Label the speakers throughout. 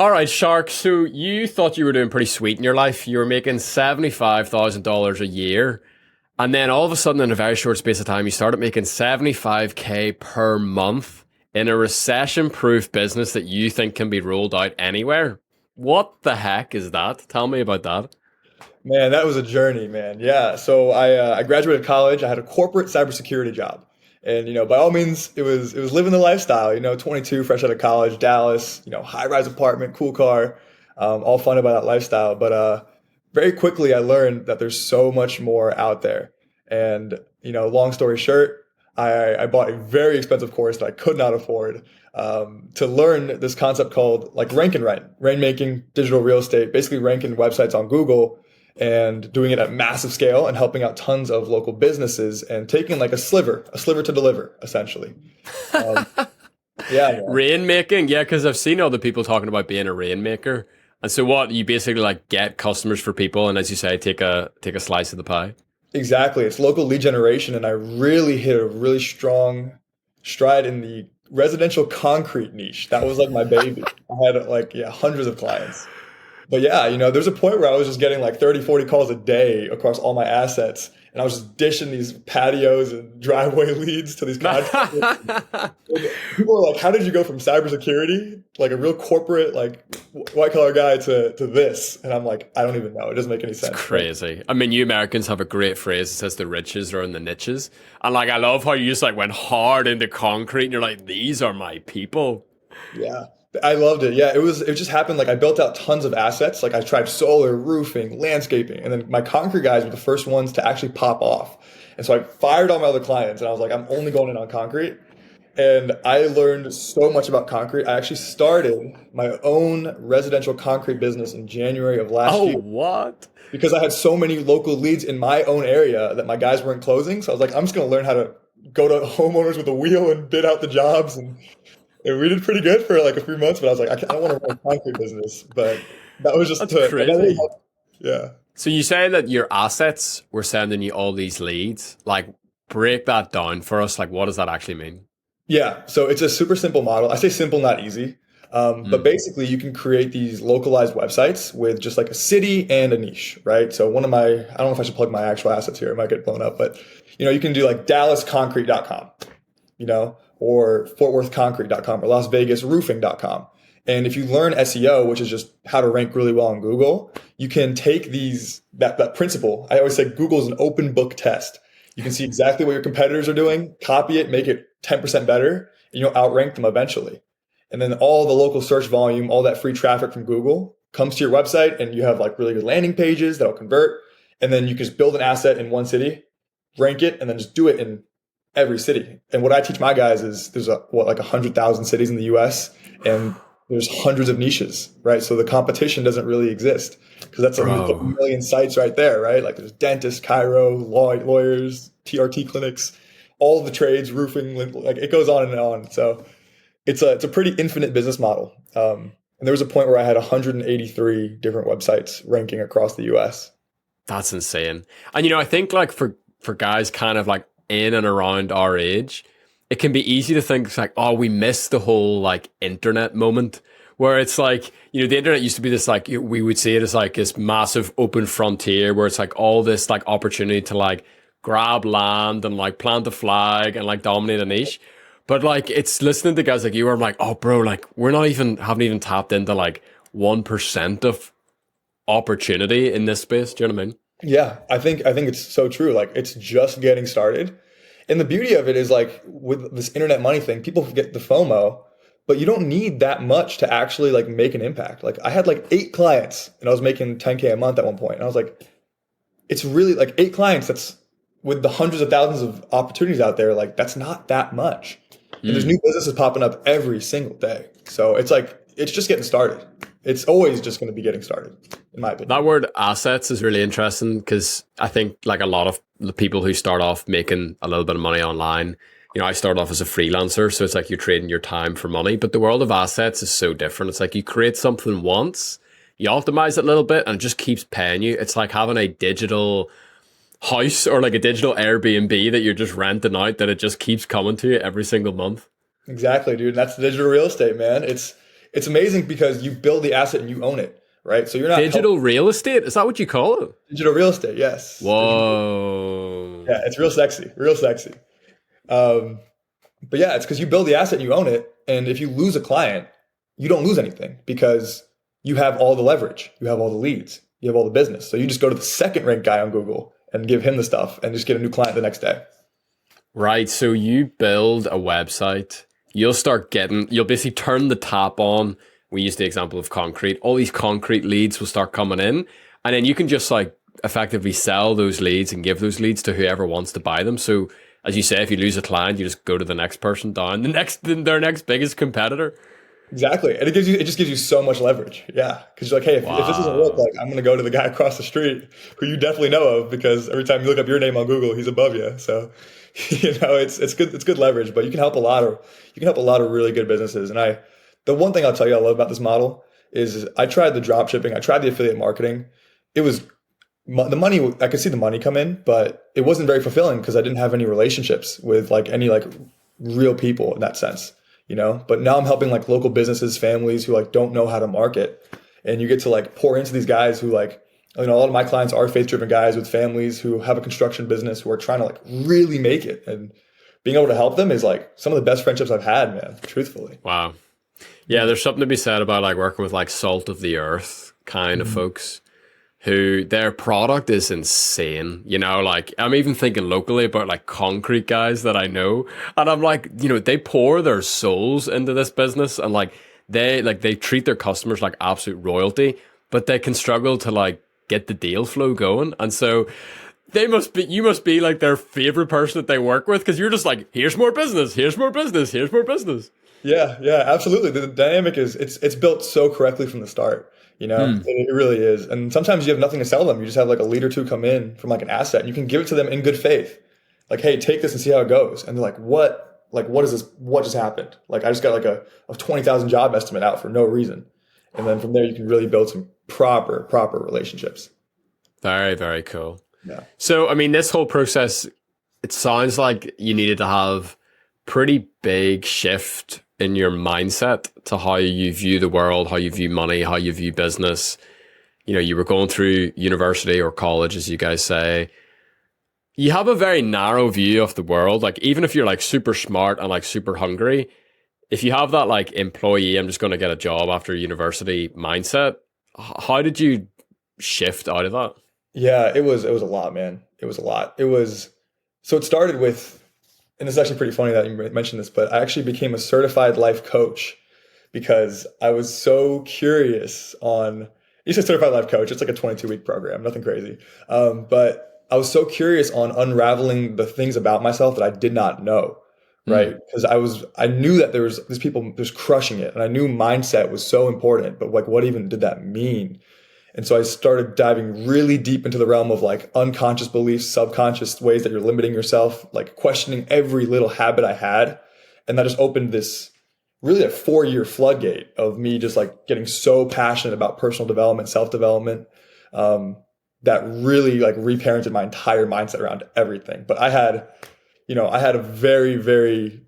Speaker 1: All right, Shark. So you thought you were doing pretty sweet in your life. You were making $75,000 a year. And then all of a sudden, in a very short space of time, you started making 75K per month in a recession-proof business that you think can be rolled out anywhere. What the heck is that? Tell me about that.
Speaker 2: Man, that was a journey, man. Yeah. So I graduated college. I had a corporate cybersecurity job, and by all means, it was living the lifestyle. 22, fresh out of college, Dallas. High rise apartment, cool car, all fun about that lifestyle. But very quickly, I learned that there's so much more out there. And long story short, I bought a very expensive course that I could not afford to learn this concept called like rank and rent, rainmaking, digital real estate, basically ranking websites on Google and doing it at massive scale and helping out tons of local businesses and taking like a sliver to deliver, essentially. Um, yeah, man.
Speaker 1: Rainmaking, yeah, because I've seen other people talking about being a rainmaker. And so what, you basically like get customers for people and as you say, take a slice of the pie.
Speaker 2: Exactly. It's local lead generation, and I really hit a really strong stride in the residential concrete niche. That was like my baby. I had like hundreds of clients. But yeah, there's a point where I was just getting like 30, 40 calls a day across all my assets. And I was just dishing these patios and driveway leads to these contractors. People were like, how did you go from cybersecurity, like a real corporate, like white collar guy to this? And I'm like, I don't even know. It doesn't make any
Speaker 1: It's
Speaker 2: sense.
Speaker 1: crazy. I mean, you Americans have a great phrase that says the riches are in the niches. And like, I love how you just like went hard into concrete and you're like, these are my people.
Speaker 2: Yeah. I loved it. Yeah, it just happened like I built out tons of assets. Like I tried solar, roofing, landscaping, and then my concrete guys were the first ones to actually pop off. And so I fired all my other clients and I was like, I'm only going in on concrete. And I learned so much about concrete. I actually started my own residential concrete business in January of last
Speaker 1: Oh,
Speaker 2: year
Speaker 1: what?
Speaker 2: because I had so many local leads in my own area that my guys weren't closing. So I was like, I'm just going to learn how to go to homeowners with a wheel and bid out the jobs. And we did pretty good for like a few months, but I was like, I don't want to run a concrete business. But that was just
Speaker 1: That's
Speaker 2: but that really
Speaker 1: crazy.
Speaker 2: helped. Yeah.
Speaker 1: So you say that your assets were sending you all these leads. Like, break that down for us. Like, what does that actually mean?
Speaker 2: Yeah. So it's a super simple model. I say simple, not easy. But
Speaker 1: Mm.
Speaker 2: basically, you can create these localized websites with just like a city and a niche, right? So one of my, I don't know if I should plug my actual assets here. It might get blown up, but you can do like DallasConcrete.com, or FortWorthConcrete.com or LasVegasRoofing.com. And if you learn SEO, which is just how to rank really well on Google, you can take that principle. I always say Google is an open book test. You can see exactly what your competitors are doing, copy it, make it 10% better, and you'll outrank them eventually. And then all the local search volume, all that free traffic from Google comes to your website, and you have like really good landing pages that'll convert. And then you can just build an asset in one city, rank it, and then just do it in every city. And what I teach my guys is there's like 100,000 cities in the US, and there's hundreds of niches, right? So the competition doesn't really exist because that's a
Speaker 1: Bro,
Speaker 2: million sites right there, right? Like there's dentists, chiro, lawyers, TRT clinics, all the trades, roofing, like it goes on and on. So it's a pretty infinite business model. And there was a point where I had 183 different websites ranking across the US.
Speaker 1: that's insane. And I think like for guys kind of like in and around our age, it can be easy to think it's like, oh, we missed the whole like internet moment where it's like, the internet used to be this like we would see it as like this massive open frontier where it's like all this like opportunity to like grab land and like plant a flag and like dominate a niche. But like it's listening to guys like you where I'm like, oh bro, like we're not even haven't even tapped into like 1% of opportunity in this space. Do you know what I mean?
Speaker 2: Yeah, I think it's so true. Like it's just getting started. And the beauty of it is like with this internet money thing, people get the FOMO, but you don't need that much to actually like make an impact. Like I had like 8 clients and I was making 10K a month at one point. And I was like, it's really like 8 clients. That's with the hundreds of thousands of opportunities out there. Like that's not that much. And there's new businesses popping up every single day. So it's like, it's just getting started. It's always just going to be getting started, in my opinion.
Speaker 1: That word assets is really interesting because I think like a lot of the people who start off making a little bit of money online, I started off as a freelancer. So it's like you're trading your time for money. But the world of assets is so different. It's like you create something once, you optimize it a little bit and it just keeps paying you. It's like having a digital house or like a digital Airbnb that you're just renting out that it just keeps coming to you every single month.
Speaker 2: Exactly, dude. That's digital real estate, man. it's amazing because you build the asset and you own it, right? So you're not
Speaker 1: Digital real estate? Is that what you call it?
Speaker 2: digital real estate. Yes.
Speaker 1: Whoa.
Speaker 2: Yeah, it's real sexy, real sexy. Um, but yeah, it's because you build the asset and you own it. And if you lose a client, you don't lose anything because you have all the leverage, you have all the leads, you have all the business. So you just go to the second ranked guy on Google and give him the stuff and just get a new client the next day.
Speaker 1: Right. So you build a website, you'll basically turn the tap on. We use the example of concrete. All these concrete leads will start coming in. And then you can just like effectively sell those leads and give those leads to whoever wants to buy them. So as you say, if you lose a client, you just go to the next person down, their next biggest competitor.
Speaker 2: Exactly. And it just gives you so much leverage. Yeah. Because you're like, hey, if this doesn't work, like I'm going to go to the guy across the street who you definitely know of because every time you look up your name on Google, he's above you. So, it's good leverage, but you can help a lot of really good businesses. And the one thing I'll tell you I love about this model is I tried the drop shipping, I tried the affiliate marketing. It was the money, I could see the money come in, but it wasn't very fulfilling because I didn't have any relationships with like any like real people in that sense. But now I'm helping like local businesses, families who like don't know how to market. And you get to like pour into these guys who like, a lot of my clients are faith-driven guys with families who have a construction business who are trying to like really make it. And being able to help them is like some of the best friendships I've had, man, truthfully.
Speaker 1: Wow. Yeah, there's something to be said about like working with like salt of the earth kind of folks who their product is insane. Like I'm even thinking locally about like concrete guys that I know. And I'm like, they pour their souls into this business and like they treat their customers like absolute royalty, but they can struggle to like get the deal flow going. And so you must be like their favorite person that they work with because you're just like, here's more business, here's more business, here's more business.
Speaker 2: Yeah, absolutely. The dynamic is it's built so correctly from the start. It really is. And sometimes you have nothing to sell them. You just have like a lead or two come in from like an asset and you can give it to them in good faith. Like, hey, take this and see how it goes. And they're like, what? Like, what is this? What just happened? Like, I just got like a 20,000 job estimate out for no reason. And then from there, you can really build some proper relationships.
Speaker 1: Very, very cool.
Speaker 2: Yeah.
Speaker 1: So, I mean, this whole process, it sounds like you needed to have pretty big shift in your mindset to how you view the world, how you view money, how you view business. You were going through university or college, as you guys say. You have a very narrow view of the world. Like, even if you're like super smart and like super hungry, if you have that like employee, I'm just going to get a job after university mindset, how did you shift out of that?
Speaker 2: Yeah, it was a lot, man. It was a lot. So it started with, and it's actually pretty funny that you mentioned this, but I actually became a certified life coach because I was so curious on, it's a certified life coach. It's like a 22-week program, nothing crazy. But I was so curious on unraveling the things about myself that I did not know, right? Because I knew that there was these people just crushing it. And I knew mindset was so important, but like, what even did that mean? And so I started diving really deep into the realm of like unconscious beliefs, subconscious ways that you're limiting yourself, like questioning every little habit I had. And that just opened this really a 4-year floodgate of me just like getting so passionate about personal development, self-development, that really like reparented my entire mindset around everything. But I had a very, very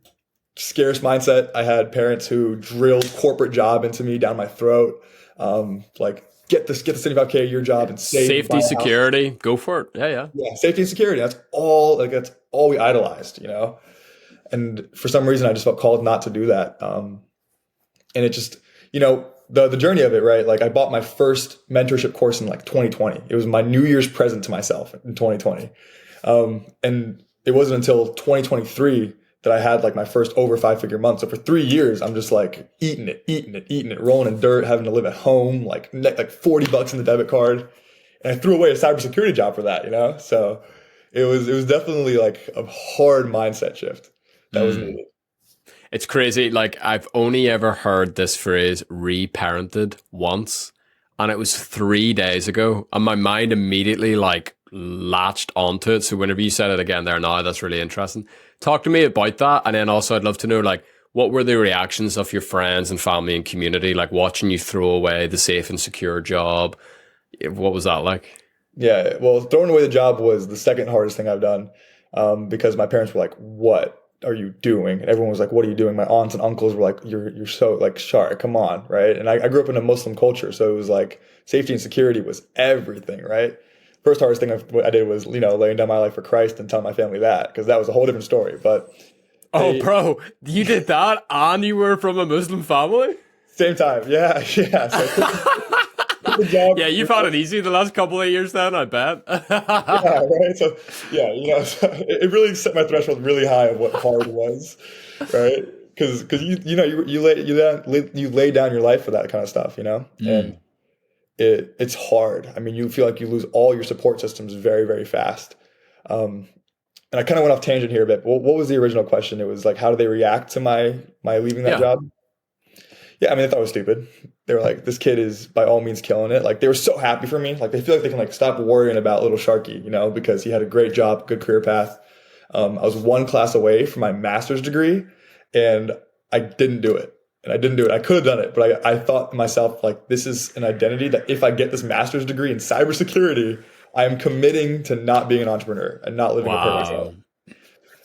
Speaker 2: scarce mindset. I had parents who drilled corporate job into me down my throat. Like, get the 75K a year job and save.
Speaker 1: Safety, security, go for it. Yeah.
Speaker 2: Yeah, safety and security. That's all we idolized, And for some reason, I just felt called not to do that. And it just, the journey of it, right? Like I bought my first mentorship course in like 2020. It was my New Year's present to myself in 2020. And it wasn't until 2023 that I had like my first over 5-figure month. So for 3 years, I'm just like eating it, rolling in dirt, having to live at home, like $40 in the debit card. And I threw away a cybersecurity job for that, So it was definitely like a hard mindset shift that was needed.
Speaker 1: It's crazy. Like I've only ever heard this phrase reparented once. And it was 3 days ago. And my mind immediately like latched onto it. So whenever you said it again there now, that's really interesting. Talk to me about that. And then also I'd love to know like what were the reactions of your friends and family and community, like watching you throw away the safe and secure job? What was that like?
Speaker 2: Yeah, well, throwing away the job was the second hardest thing I've done because my parents were like, what? are you doing? And everyone was like, what are you doing? My aunts and uncles were like, you're so like Shahriq, come on, right? And I grew up in a Muslim culture, so it was like safety and security was everything, right? First hardest thing I did was, laying down my life for Christ and telling my family that, because that was a whole different story. But
Speaker 1: Oh,
Speaker 2: they
Speaker 1: bro, you did that and you were from a Muslim family?
Speaker 2: same time, yeah, yeah. So quit the job.
Speaker 1: Yeah, you've had it easy the last couple of years then, I bet.
Speaker 2: Yeah, right. So yeah, so it really set my threshold really high of what hard was, right? Because you lay down your life for that kind of stuff, and
Speaker 1: Mm.
Speaker 2: it's hard. I mean, you feel like you lose all your support systems very, very fast. Um, and I kind of went off tangent here a bit. But what was the original question? It was like, how do they react to my leaving that
Speaker 1: Yeah.
Speaker 2: job? Yeah, I mean, they thought it was stupid. They were like, this kid is by all means killing it. Like, they were so happy for me. Like, they feel like they can like stop worrying about little Sharky, because he had a great job, good career path. I was one class away from my master's degree, and I didn't do it. And I didn't do it. I could have done it, but I thought to myself, like, this is an identity that if I get this master's degree in cybersecurity, I am committing to not being an entrepreneur and not living a perfect life.
Speaker 1: Wow.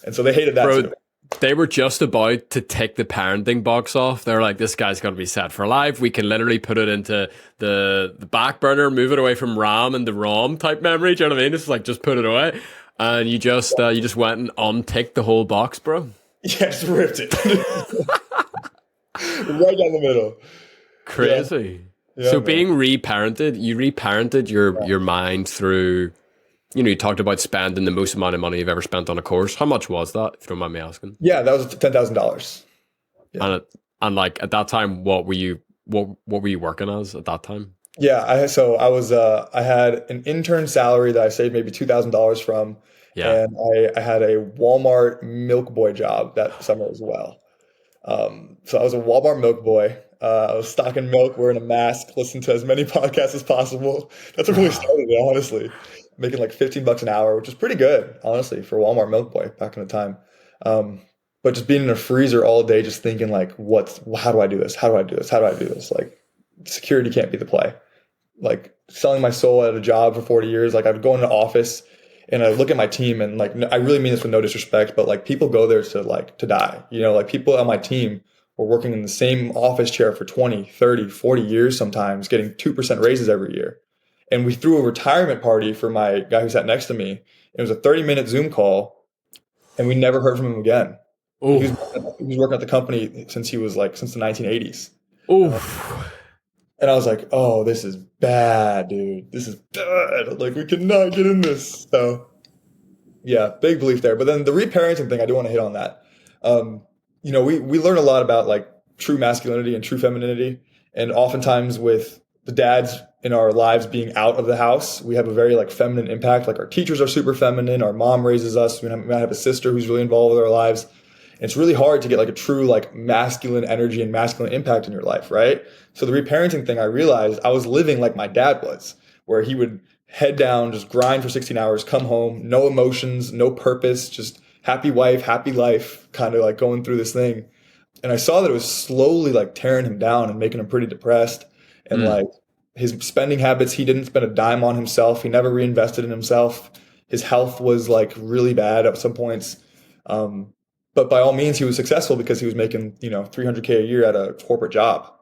Speaker 2: And so they hated that
Speaker 1: Bro,
Speaker 2: too.
Speaker 1: they were just about to tick the parenting box off. They're like, this guy's going to be set for life. We can literally put it into the back burner, move it away from RAM and the ROM type memory. Do you know what I mean? It's like, just put it away. And you just went and unticked the whole box, bro.
Speaker 2: Yeah, just ripped it. Right down the middle.
Speaker 1: Crazy.
Speaker 2: Yeah,
Speaker 1: So
Speaker 2: man.
Speaker 1: being reparented, you reparented your mind through, you talked about spending the most amount of money you've ever spent on a course. How much was that, if you don't mind me asking?
Speaker 2: Yeah, that was $10,000. Yeah.
Speaker 1: And like at that time, what were you working as at that time?
Speaker 2: Yeah, I had an intern salary that I saved maybe $2,000 from,
Speaker 1: Yeah.
Speaker 2: and I had a Walmart milk boy job that summer as well. So I was a Walmart milk boy. I was stocking milk, wearing a mask, listening to as many podcasts as possible. That's what really started it, honestly. Making like $15 an hour, which is pretty good, honestly, for a Walmart milk boy back in the time. But just being in a freezer all day, just thinking like, how do I do this? How do I do this? How do I do this? Like, security can't be the play. Like selling my soul at a job for 40 years. Like I'd go into office and I look at my team and like, I really mean this with no disrespect, but like people go there to die, like people on my team were working in the same office chair for 20, 30, 40 years, sometimes getting 2% raises every year. And we threw a retirement party for my guy who sat next to me. It was a 30-minute Zoom call and we never heard from him again. He
Speaker 1: Oh,
Speaker 2: was working at the company since since the 1980s.
Speaker 1: oh,
Speaker 2: And I was like, oh, this is bad, dude. This is bad. Like, we cannot get in this. So, yeah, big belief there. But then the reparenting thing, I do want to hit on that. We learn a lot about like true masculinity and true femininity. And oftentimes with the dads in our lives being out of the house, we have a very like feminine impact. Like our teachers are super feminine. Our mom raises us. We might have a sister who's really involved with our lives. And it's really hard to get like a true like masculine energy and masculine impact in your life, right? So the reparenting thing, I realized I was living like my dad was, where he would head down, just grind for 16 hours, come home, no emotions, no purpose, just happy wife, happy life, kind of like going through this thing. And I saw that it was slowly like tearing him down and making him pretty depressed. And
Speaker 1: mm,
Speaker 2: like his spending habits, he didn't spend a dime on himself. He never reinvested in himself. His health was like really bad at some points. But by all means, he was successful because he was making, 300K a year at a corporate job,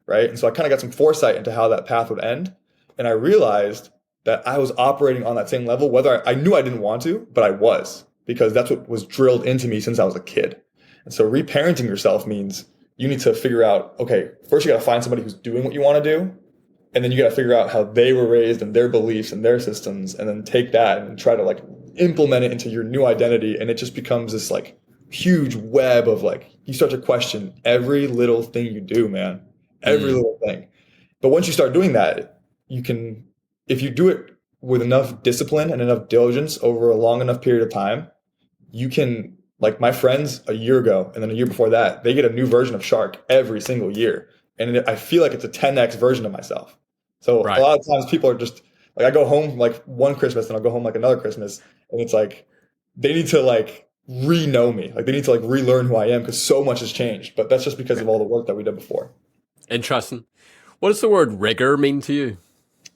Speaker 2: right? And so I kind of got some foresight into how that path would end. And I realized that I was operating on that same level, whether I knew I didn't want to, but I was, because that's what was drilled into me since I was a kid. And so reparenting yourself means you need to figure out, okay, first you got to find somebody who's doing what you want to do. And then you got to figure out how they were raised and their beliefs and their systems, and then take that and try to like implement it into your new identity. And it just becomes this like huge web of like, you start to question every little thing you do, man, every
Speaker 1: mm.
Speaker 2: little thing. But once you start doing that, you can, if you do it with enough discipline and enough diligence over a long enough period of time, you can, like my friends a year ago and then a year before that, they get a new version of Shark every single year. And I feel like it's a 10x version of myself. So a
Speaker 1: Right.
Speaker 2: lot of times people are just like, I go home like one Christmas and I'll go home like another Christmas. And it's like, they need to like re-know me. Like they need to like relearn who I am because so much has changed. But that's just because of all the work that we did before.
Speaker 1: Interesting. What does the word rigor mean to you?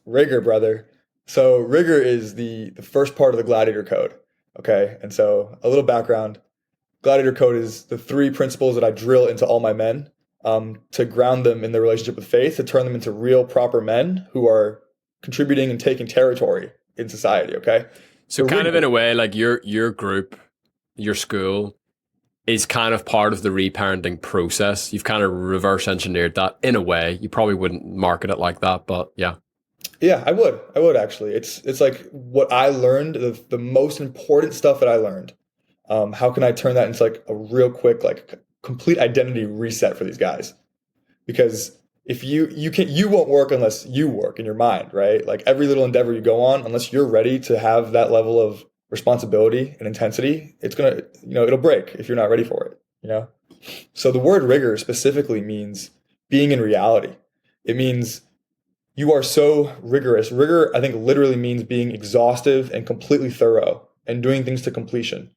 Speaker 2: Rigor, brother. So rigor is the first part of the Gladiator code. Okay. And so a little background. Gladiator code is the 3 principles that I drill into all my men, to ground them in their relationship with faith, to turn them into real proper men who are contributing and taking territory in society. Okay.
Speaker 1: So kind of in a way, like your group, your school is kind of part of the reparenting process. You've kind of reverse engineered that in a way. You probably wouldn't market it like that, but yeah.
Speaker 2: Yeah, I would. I would actually. It's like what I learned, the most important stuff that I learned. How can I turn that into like a real quick, like complete identity reset for these guys? Because if you won't work unless you work in your mind, right? Like every little endeavor you go on, unless you're ready to have that level of responsibility and intensity, it's gonna, it'll break if you're not ready for it, So the word rigor specifically means being in reality. It means you are so rigorous. Rigor, I think, literally means being exhaustive and completely thorough and doing things to completion,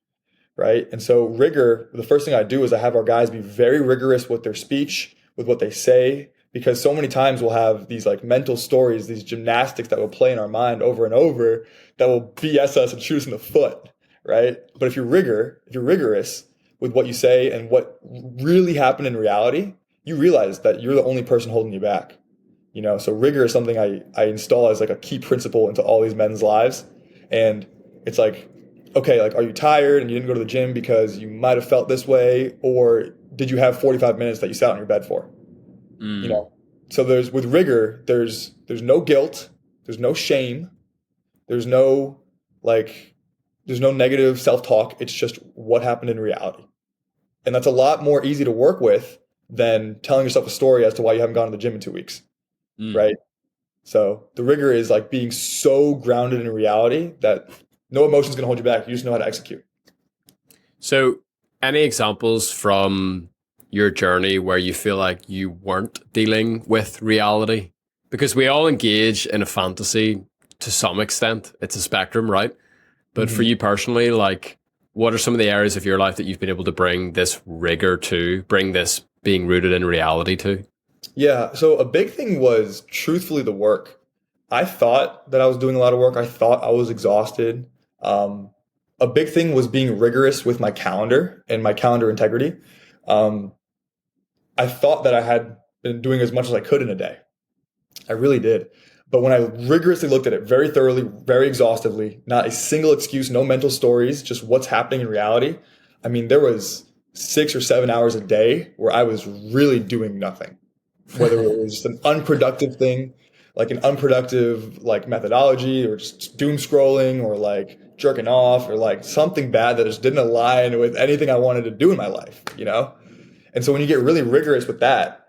Speaker 2: right? And so rigor, the first thing I do is I have our guys be very rigorous with their speech, with what they say, because so many times we'll have these like mental stories, these gymnastics that will play in our mind over and over that will BS us and shoot us in the foot, right? But if you're rigorous with what you say and what really happened in reality, you realize that you're the only person holding you back. So rigor is something I install as like a key principle into all these men's lives. And it's like, okay, like, are you tired and you didn't go to the gym because you might have felt this way? Or did you have 45 minutes that you sat on your bed for? So with rigor, there's no guilt, there's no shame, there's no negative self-talk. It's just what happened in reality. And that's a lot more easy to work with than telling yourself a story as to why you haven't gone to the gym in 2 weeks. Right? So the rigor is like being so grounded in reality that no emotion's going to hold you back. You just know how to execute.
Speaker 1: So any examples from your journey where you feel like you weren't dealing with reality? Because we all engage in a fantasy to some extent. It's a spectrum, right? But for you personally, like, what are some of the areas of your life that you've been able to bring this rigor to, bring this being rooted in reality to?
Speaker 2: Yeah. So a big thing was truthfully the work. I thought that I was doing a lot of work. I thought I was exhausted. A big thing was being rigorous with my calendar and my calendar integrity. I thought that I had been doing as much as I could in a day. I really did. But when I rigorously looked at it very thoroughly, very exhaustively, not a single excuse, no mental stories, just what's happening in reality. I mean, there was 6 or 7 hours a day where I was really doing nothing. Whether it was just an unproductive thing, like an unproductive like methodology, or just doom scrolling, or like jerking off, or like something bad that just didn't align with anything I wanted to do in my life, And so when you get really rigorous with that,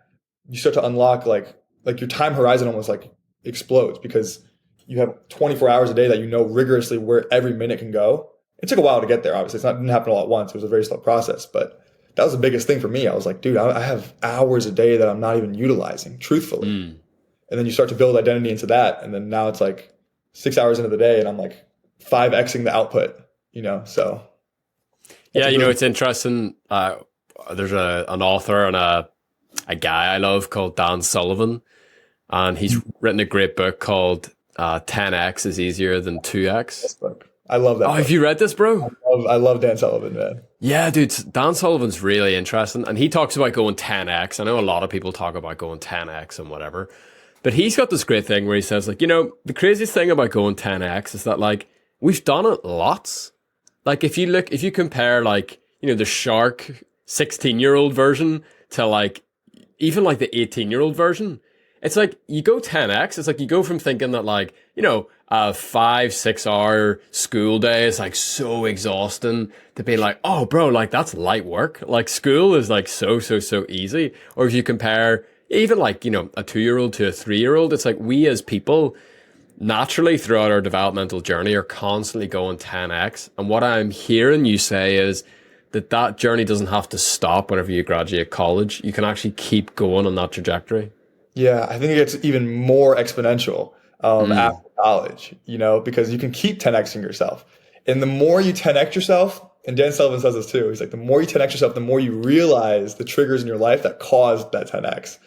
Speaker 2: you start to unlock like your time horizon almost like explodes, because you have 24 hours a day that rigorously where every minute can go. It took a while to get there, obviously. It didn't happen all at once. It was a very slow process, but that was the biggest thing for me. I was like, dude, I have hours a day that I'm not even utilizing, truthfully. And then you start to build identity into that. And then now it's like 6 hours into the day and I'm like 5xing the output, so.
Speaker 1: Yeah, it's interesting. There's an author and a guy I love called Dan Sullivan, and he's written a great book called 10x is easier than 2x.
Speaker 2: I love that.
Speaker 1: Oh, have you read this, bro?
Speaker 2: I love Dan Sullivan, man.
Speaker 1: Yeah, dude, Dan Sullivan's really interesting, and he talks about going 10x. I know a lot of people talk about going 10x and whatever, but he's got this great thing where he says, like, the craziest thing about going 10x is that, like, we've done it lots. Like, if you compare, like, the Shark 16-year-old version to, like, even like the 18-year-old version, it's like you go 10x. It's like you go from thinking that, like, a 5-6 hour school day is like so exhausting to being like, oh, bro, like that's light work. Like school is like so easy. Or if you compare even like, a 2-year-old to a 3-year-old, it's like we as people naturally throughout our developmental journey are constantly going 10x. And what I'm hearing you say is that journey doesn't have to stop whenever you graduate college. You can actually keep going on that trajectory.
Speaker 2: Yeah, I think it gets even more exponential after college, because you can keep 10xing yourself. And the more you 10x yourself, and Dan Sullivan says this too, he's like, the more you 10x yourself, the more you realize the triggers in your life that caused that 10x.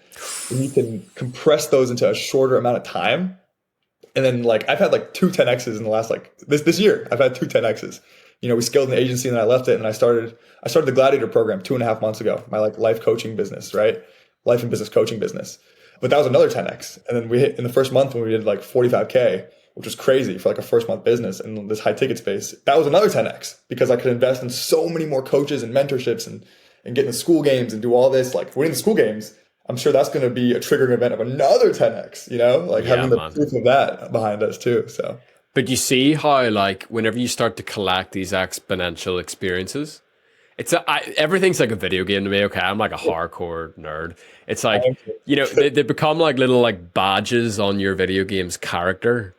Speaker 2: And you can compress those into a shorter amount of time. And then like I've had like 2 10x's in the last like this year. I've had 2 10x's, we scaled an agency and then I left it and I started the Gladiator program 2.5 months ago, my like life coaching business, right? Life and business coaching business. But that was another 10x. And then we hit in the first month when we did like 45K, which was crazy for like a first month business in this high ticket space. That was another 10x because I could invest in so many more coaches and mentorships and get into school games and do all this. Like winning the school games, I'm sure that's going to be a triggering event of another 10x, like having the proof of that behind us too. So,
Speaker 1: but you see how like whenever you start to collect these exponential experiences, everything's like a video game to me. Okay, I'm like a hardcore nerd. It's like, they become like little like badges on your video game's character.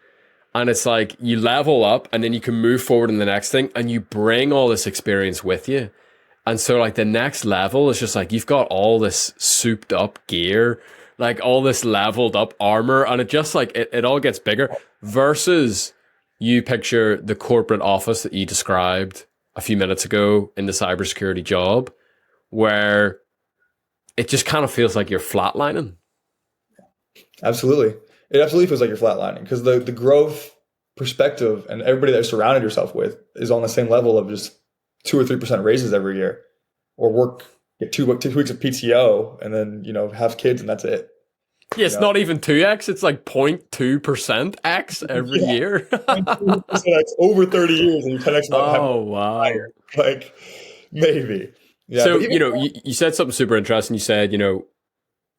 Speaker 1: And it's like you level up and then you can move forward in the next thing and you bring all this experience with you. And so like the next level is just like you've got all this souped up gear, like all this leveled up armor, and it just like it all gets bigger versus you picture the corporate office that you described a few minutes ago in the cybersecurity job, where it just kind of feels like you're flatlining.
Speaker 2: Absolutely. It absolutely feels like you're flatlining because the growth perspective and everybody that you're surrounded yourself with is on the same level of just 2 or 3% raises every year, or get 2 weeks of PTO and then, have kids and that's it.
Speaker 1: Yeah, it's not even 2x, it's like 0.2% X every year.
Speaker 2: That's over 30 years and you 10x.
Speaker 1: Oh, wow.
Speaker 2: Higher. Like, maybe. Yeah,
Speaker 1: so, you said something super interesting. You said,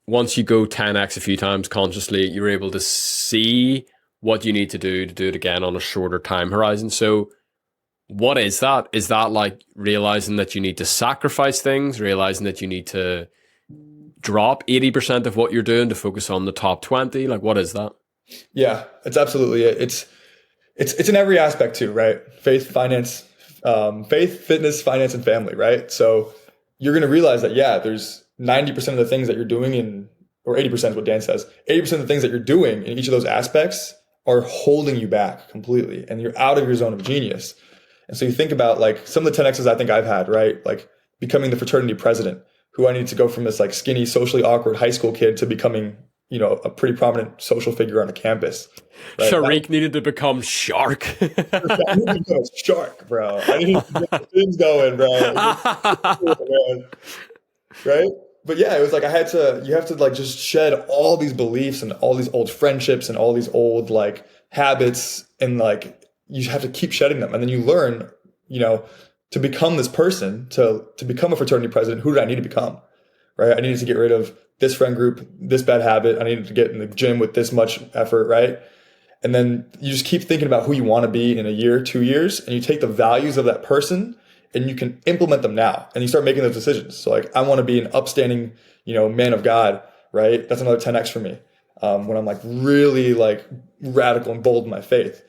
Speaker 1: once you go 10x a few times consciously, you're able to see what you need to do it again on a shorter time horizon. So what is that? Is that like realizing that you need to sacrifice things, realizing that you need to drop 80% of what you're doing to focus on the top 20? Like, what is that?
Speaker 2: Yeah, it's absolutely it. It's in every aspect too, right? Faith, finance, fitness, finance, and family, right? So you're going to realize that, there's 90% of the things that you're doing or 80% is what Dan says, 80% of the things that you're doing in each of those aspects are holding you back completely and you're out of your zone of genius. And so you think about like some of the 10Xs I think I've had, right? Like becoming the fraternity president, who I needed to go from this like skinny, socially awkward high school kid to becoming, a pretty prominent social figure on a campus. Right?
Speaker 1: Shahriq needed to become Shark.
Speaker 2: I needed to become Shark, bro. I needed to get things going, bro. Right? But yeah, it was like you have to like just shed all these beliefs and all these old friendships and all these old like habits, and like you have to keep shedding them. And then you learn, to become this person, to become a fraternity president, who did I need to become? Right? I needed to get rid of this friend group, this bad habit. I needed to get in the gym with this much effort, right? And then you just keep thinking about who you want to be in a year, 2 years, and you take the values of that person and you can implement them now. And you start making those decisions. So like, I want to be an upstanding, man of God, right? That's another 10X for me. When I'm like really like radical and bold in my faith.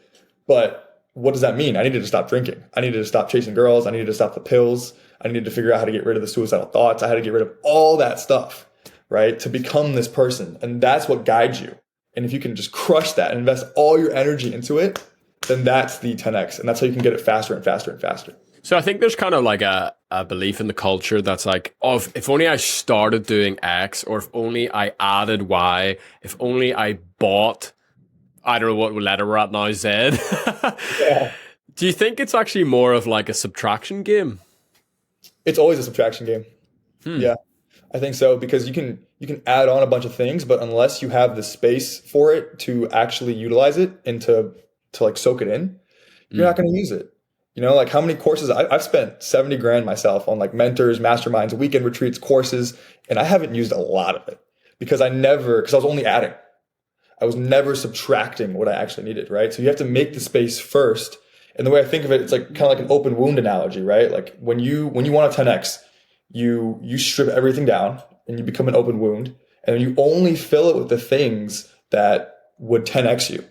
Speaker 2: But what does that mean? I needed to stop drinking. I needed to stop chasing girls. I needed to stop the pills. I needed to figure out how to get rid of the suicidal thoughts. I had to get rid of all that stuff, right? To become this person. And that's what guides you. And if you can just crush that and invest all your energy into it, then that's the 10X. And that's how you can get it faster and faster and faster.
Speaker 1: So I think there's kind of like a belief in the culture that's like, oh, if only I started doing X, or if only I added Y, if only I bought, I don't know what letter we're at now, Z.
Speaker 2: Yeah.
Speaker 1: Do you think it's actually more of like a subtraction game?
Speaker 2: It's always a subtraction game. Yeah, I think so, because you can add on a bunch of things, but unless you have the space for it to actually utilize it and to like soak it in, you're not going to use it. Like how many courses I've spent 70 grand myself on like mentors, masterminds, weekend retreats, courses, and I haven't used a lot of it because I was only adding. I was never subtracting what I actually needed, right? So you have to make the space first. And the way I think of it, it's like kind of like an open wound analogy, right? Like when you want a 10X, you strip everything down and you become an open wound, and you only fill it with the things that would 10X you.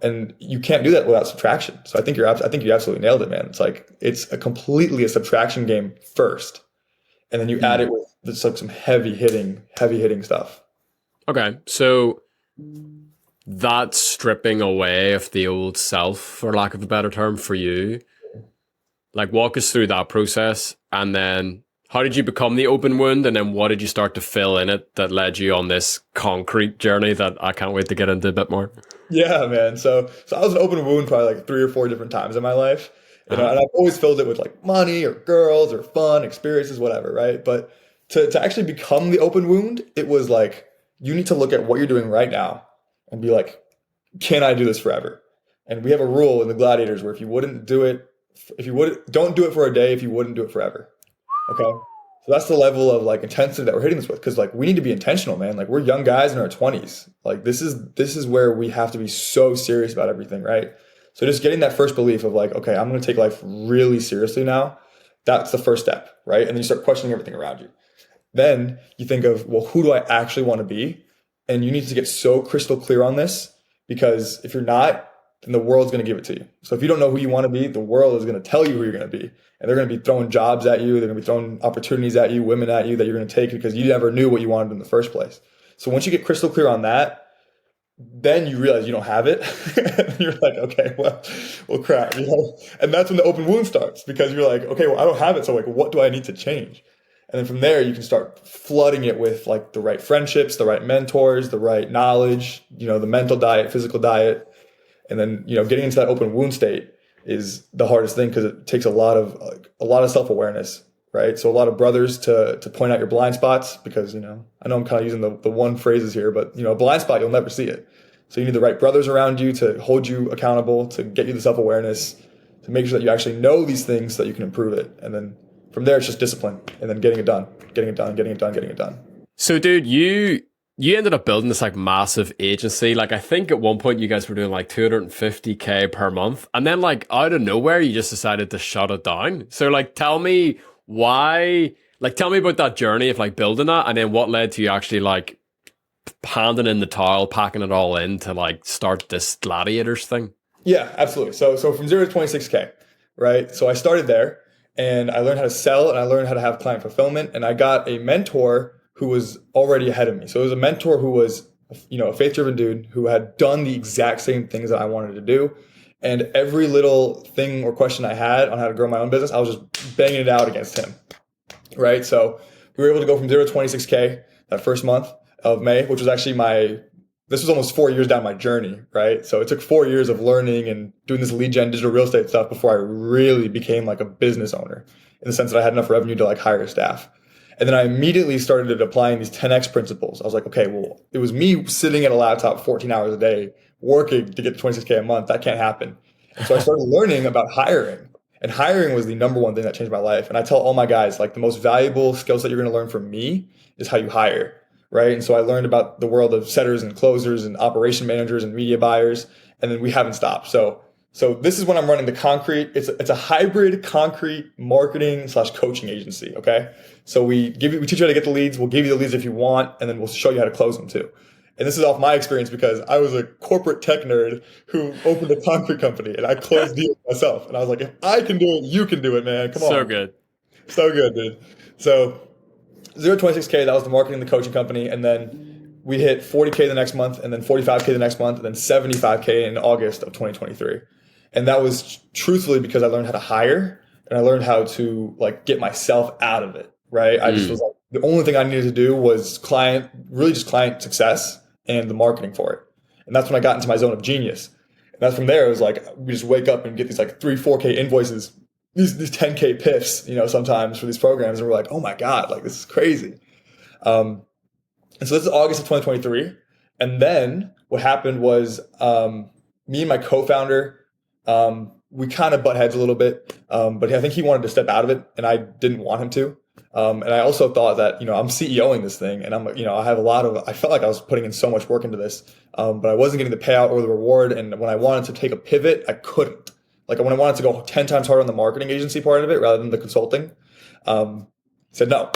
Speaker 2: And you can't do that without subtraction. So I think you absolutely nailed it, man. It's like, it's completely a subtraction game first. And then you add it with like some heavy hitting stuff.
Speaker 1: Okay. So that's stripping away of the old self, for lack of a better term, for you. Like, walk us through that process. And then how did you become the open wound? And then what did you start to fill in it that led you on this concrete journey that I can't wait to get into a bit more?
Speaker 2: Yeah, man. So I was an open wound probably like 3 or 4 different times in my life.
Speaker 1: Uh-huh.
Speaker 2: And I've always filled it with like money or girls or fun, experiences, whatever, right? But to actually become the open wound, it was like, you need to look at what you're doing right now and be like, can I do this forever? And we have a rule in the Gladiators where if you wouldn't do it, if you would don't do it for a day, if you wouldn't do it forever. Okay. So that's the level of like intensity that we're hitting this with. Cause like we need to be intentional, man. Like we're young guys in our 20s. Like this is where we have to be so serious about everything, right? So just getting that first belief of like, okay, I'm gonna take life really seriously now. That's the first step, right? And then you start questioning everything around you. Then you think of, well, who do I actually want to be? And you need to get so crystal clear on this because if you're not, then the world's going to give it to you. So if you don't know who you want to be, the world is going to tell you who you're going to be. And they're going to be throwing jobs at you. They're going to be throwing opportunities at you, women at you that you're going to take because you never knew what you wanted in the first place. So once you get crystal clear on that, then you realize you don't have it. And you're like, okay, well, crap, you know? And that's when the open wound starts because you're like, okay, well, I don't have it. So like, what do I need to change? And then from there, you can start flooding it with like the right friendships, the right mentors, the right knowledge, you know, the mental diet, physical diet. And then, you know, getting into that open wound state is the hardest thing because it takes a lot of self-awareness, right? So a lot of brothers to point out your blind spots because, you know I'm kind of using the one phrases here, but, you know, a blind spot, you'll never see it. So you need the right brothers around you to hold you accountable, to get you the self-awareness, to make sure that you actually know these things so that you can improve it. And then from there, it's just discipline and then getting it done, getting it done, getting it done, getting it done.
Speaker 1: So, dude, you ended up building this like massive agency. Like, I think at one point you guys were doing like 250K per month, and then like out of nowhere, you just decided to shut it down. So, like, tell me why. Like, tell me about that journey of like building that, and then what led to you actually like handing in the towel, packing it all in to like start this Gladiators thing.
Speaker 2: Yeah, absolutely. So from 0 to 26K, right? So I started there and I learned how to sell and I learned how to have client fulfillment. And I got a mentor who was already ahead of me. So it was a mentor who was, you know, a faith-driven dude who had done the exact same things that I wanted to do. And every little thing or question I had on how to grow my own business, I was just banging it out against him, right? So we were able to go from 0 to 26K that first month of May, which was actually this was almost 4 years down my journey, right? So it took 4 years of learning and doing this lead gen digital real estate stuff before I really became like a business owner in the sense that I had enough revenue to like hire staff. And then I immediately started applying these 10X principles. I was like, okay, well, it was me sitting at a laptop 14 hours a day working to get to 26K a month. That can't happen. And so I started learning about hiring. And hiring was the number one thing that changed my life. And I tell all my guys, like the most valuable skill set you're going to learn from me is how you hire, right? And so I learned about the world of setters and closers and operation managers and media buyers. And then we haven't stopped. So this is when I'm running the concrete. It's a hybrid concrete marketing / coaching agency. Okay. So we teach you how to get the leads. We'll give you the leads if you want, and then we'll show you how to close them too. And this is off my experience because I was a corporate tech nerd who opened a concrete company and I closed deals myself. And I was like, if I can do it, you can do it, man. Come on.
Speaker 1: So good.
Speaker 2: So good, dude. So 0 to 26K, that was the marketing, the coaching company. And then we hit 40K the next month and then 45K the next month and then 75K in August of 2023. And that was truthfully because I learned how to hire and I learned how to like get myself out of it, right? I just was like, the only thing I needed to do was client success and the marketing for it. And that's when I got into my zone of genius. And that's from there, it was like, we just wake up and get these like 3-4K invoices, these 10K piffs, you know, sometimes for these programs. And we're like, oh my God, like this is crazy. And so this is August of 2023. And then what happened was me and my co-founder, we kind of butt heads a little bit, but I think he wanted to step out of it and I didn't want him to. And I also thought that, you know, I'm CEOing this thing and I felt like I was putting in so much work into this, but I wasn't getting the payout or the reward. And when I wanted to take a pivot, I couldn't. Like when I wanted to go 10 times harder on the marketing agency part of it rather than the consulting, said no,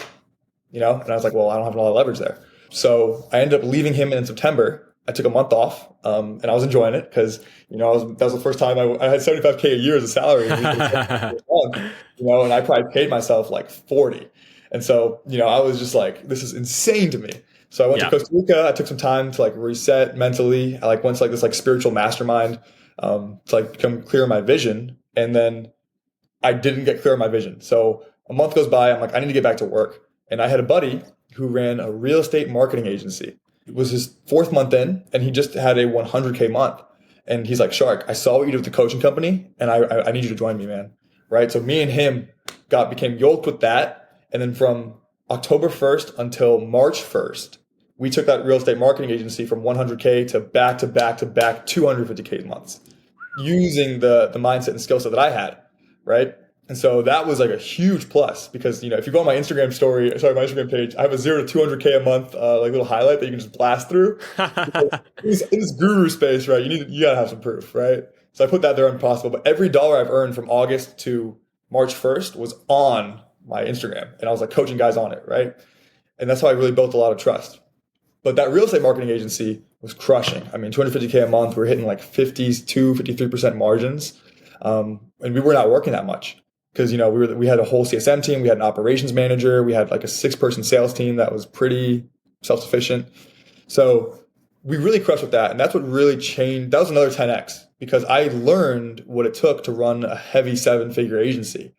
Speaker 2: you know, and I was like, well, I don't have a lot of leverage there. So I ended up leaving him in September. I took a month off, and I was enjoying it because, you know, that was the first time I had 75K a year as a salary, you know, and I probably paid myself like 40. And so, you know, I was just like, this is insane to me. So I went to Costa Rica. I took some time to like reset mentally. I like went to like this like spiritual mastermind to like become clear on my vision. And then I didn't get clear on my vision. So a month goes by. I'm like, I need to get back to work. And I had a buddy who ran a real estate marketing agency. It was his 4th month in, and he just had a 100K month. And he's like, Shark, I saw what you did with the coaching company, and I need you to join me, man. Right. So me and him became yoked with that. And then from October 1st until March 1st, we took that real estate marketing agency from 100K to back 250K months using the mindset and skill set that I had. Right. And so that was like a huge plus because, if you go on my Instagram my Instagram page, I have a 0 to 200K a month, like little highlight that you can just blast through. In this guru space, right? You gotta have some proof, right? So I put that there on possible. But every dollar I've earned from August to March 1st was on my Instagram, and I was like coaching guys on it, right? And that's how I really built a lot of trust. But that real estate marketing agency was crushing. I mean, 250K a month, we were hitting like 53% margins, and we were not working that much because we had a whole CSM team, we had an operations manager, we had like a 6-person sales team that was pretty self-sufficient. So we really crushed with that, and that's what really changed. That was another 10x because I learned what it took to run a heavy 7-figure agency.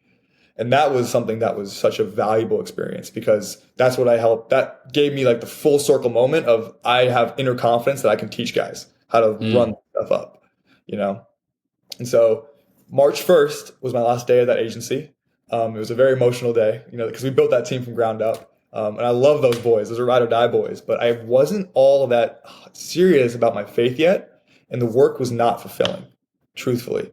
Speaker 2: And that was something that was such a valuable experience because that's what that gave me like the full circle moment of I have inner confidence that I can teach guys how to run stuff up, And so March 1st was my last day of that agency. It was a very emotional day, because we built that team from ground up. And I love those boys. Those are ride or die boys. But I wasn't all that serious about my faith yet. And the work was not fulfilling, truthfully.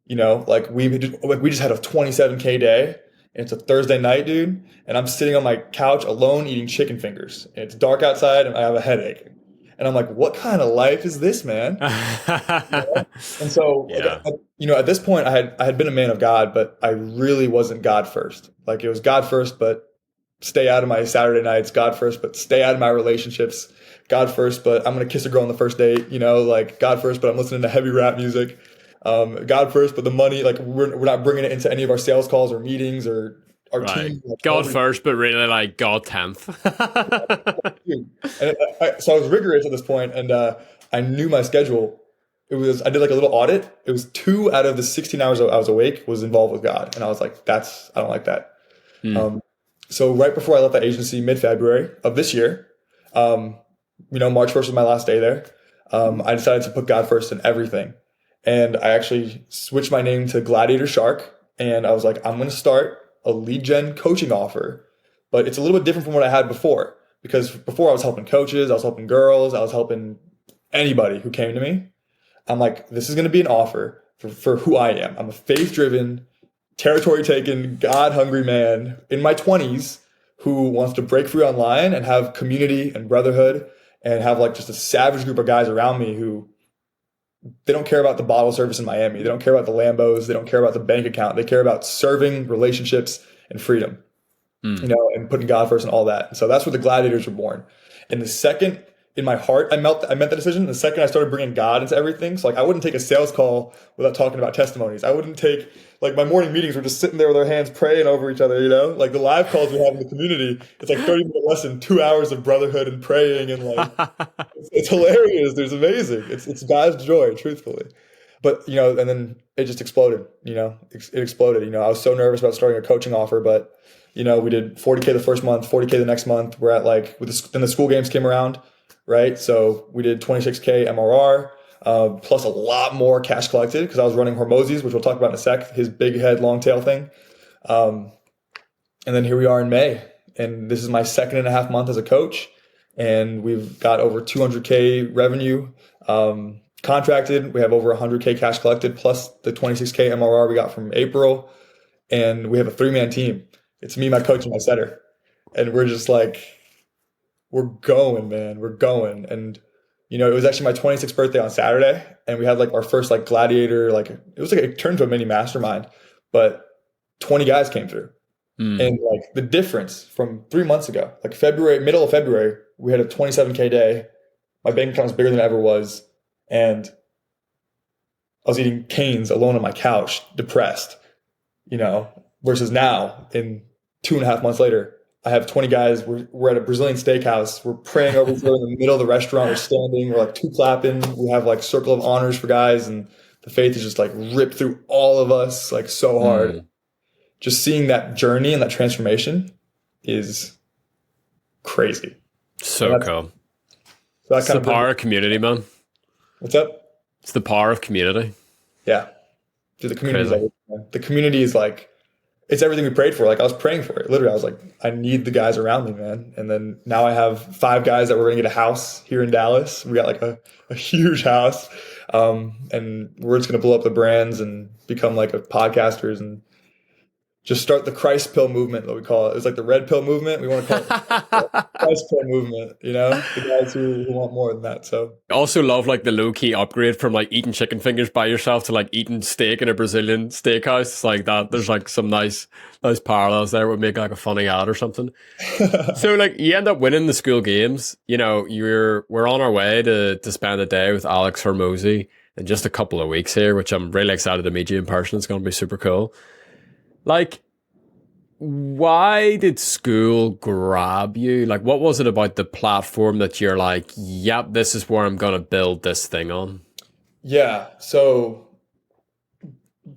Speaker 2: We just had a 27K day. And it's a Thursday night, dude. And I'm sitting on my couch alone eating chicken fingers. And it's dark outside and I have a headache. And I'm like, what kind of life is this, man? And so, at this point, I had been a man of God, but I really wasn't God first. Like it was God first, but stay out of my Saturday nights. God first, but stay out of my relationships. God first, but I'm gonna kiss a girl on the first date. Like God first, but I'm listening to heavy rap music. God first, but the money, like we're not bringing it into any of our sales calls or meetings or our team. Like,
Speaker 1: God first, but really like God 10th.
Speaker 2: So I was rigorous at this point, and I knew my schedule. I did like a little audit. It was 2 out of the 16 hours I was awake was involved with God, and I was like, I don't like that. So right before I left that agency, mid-February of this year, March 1st was my last day there. I decided to put God first in everything. And I actually switched my name to Gladiator Shark. And I was like, I'm going to start a lead gen coaching offer. But it's a little bit different from what I had before. Because before I was helping coaches, I was helping girls, I was helping anybody who came to me. I'm like, this is going to be an offer for who I am. I'm a faith-driven, territory-taken, God-hungry man in my 20s who wants to break free online and have community and brotherhood and have like just a savage group of guys around me who they don't care about the bottle service in Miami. They don't care about the Lambos. They don't care about the bank account. They care about serving, relationships, and freedom, and putting God first and all that. And so that's where the Gladiators were born. And the second in my heart, I meant the decision. The second I started bringing God into everything, so like I wouldn't take a sales call without talking about testimonies. I wouldn't take like my morning meetings were just sitting there with our hands praying over each other. Like the live calls we have in the community, it's like 30-minute lesson, 2 hours of brotherhood and praying, and like it's hilarious. It's amazing. It's God's joy, truthfully. But and then it just exploded. It exploded. I was so nervous about starting a coaching offer, but we did 40K the first month, 40K the next month. We're at like then the school games came around. Right. So we did 26K MRR, plus a lot more cash collected because I was running Hormozzi's, which we'll talk about in a sec, his big head, long tail thing. And then here we are in May, and this is my 2.5 month as a coach. And we've got over 200K revenue contracted. We have over 100K cash collected, plus the 26K MRR we got from April. And we have a 3-man team. It's me, my coach, and my setter. And we're just like, we're going, man. We're going. And, it was actually my 26th birthday on Saturday. And we had like our first like Gladiator, it turned to a mini mastermind, but 20 guys came through. And like the difference from 3 months ago, like middle of February, we had a 27K day. My bank account was bigger than it ever was. And I was eating Cane's alone on my couch, depressed, versus now in 2.5 months later, I have 20 guys. We're at a Brazilian steakhouse. We're praying over each other in the middle of the restaurant. We're standing. We're like 2 clapping. We have like circle of honors for guys, and the faith is just like ripped through all of us like so hard. Just seeing that journey and that transformation is crazy.
Speaker 1: So cool.
Speaker 2: So
Speaker 1: it's the power of community, man.
Speaker 2: What's up?
Speaker 1: It's the power of community.
Speaker 2: Yeah. Dude, the community is
Speaker 1: Crazy.
Speaker 2: everything, man. The community is like, it's everything we prayed for. Like I was praying for it. Literally, I was like, I need the guys around me, man. And then now I have 5 guys that we're gonna get a house here in Dallas. We got like a huge house. And we're just gonna blow up the brands and become like a podcasters and just start the Christ pill movement that we call it. It's like the red pill movement. We want to call it the Christ pill movement, the guys who want more than that. So
Speaker 1: I also love like the low key upgrade from like eating chicken fingers by yourself to like eating steak in a Brazilian steakhouse. It's like that. There's like some nice parallels there. Would make like a funny ad or something. So like you end up winning the school games. We're on our way to spend a day with Alex Hormozy in just a couple of weeks here, which I'm really excited to meet you in person. It's going to be super cool. Like, why did school grab you? Like, what was it about the platform that you're like, yep, this is where I'm going to build this thing on?
Speaker 2: yeah, so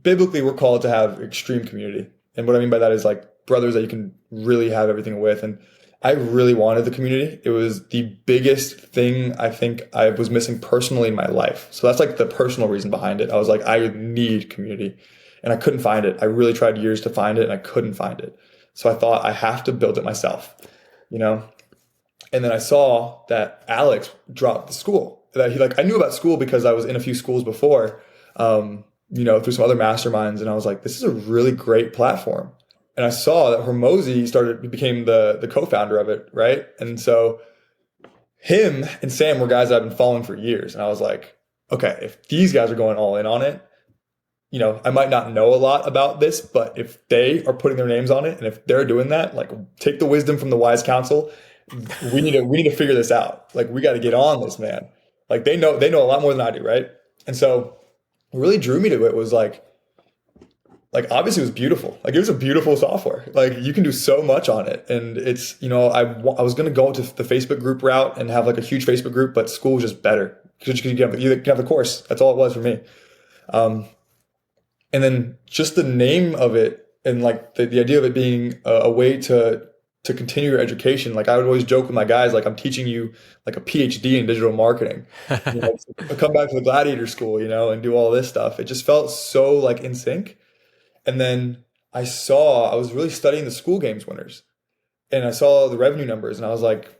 Speaker 2: biblically we're called to have extreme community. And what I mean by that is like brothers that you can really have everything with. And I really wanted the community. It was the biggest thing I think I was missing personally in my life. So that's like the personal reason behind it. I was like, I need community and I couldn't find it. I really tried years to find it and I couldn't find it. So I thought I have to build it myself, you know? And then I saw that Alex dropped the school. That he like I knew about school because I was in a few schools before, through some other masterminds, and I was like, this is a really great platform. And I saw that Hormozy became the co-founder of it, right? And so him and Sam were guys I've been following for years, and I was like, okay, if these guys are going all in on it, I might not know a lot about this, but if they are putting their names on it, and if they're doing that, like take the wisdom from the wise counsel. We need to figure this out. Like we got to get on this, man. Like they know a lot more than I do, right? And so what really drew me to it was like obviously it was beautiful. Like it was a beautiful software. Like you can do so much on it, and it's I was gonna go to the Facebook group route and have like a huge Facebook group, but school was just better because you can have the course. That's all it was for me. And then just the name of it and like the idea of it being a way to continue your education. Like I would always joke with my guys, like I'm teaching you like a PhD in digital marketing. Come back to the Gladiator school, and do all this stuff. It just felt so like in sync. And then I was really studying the Skool Games winners and I saw the revenue numbers and I was like,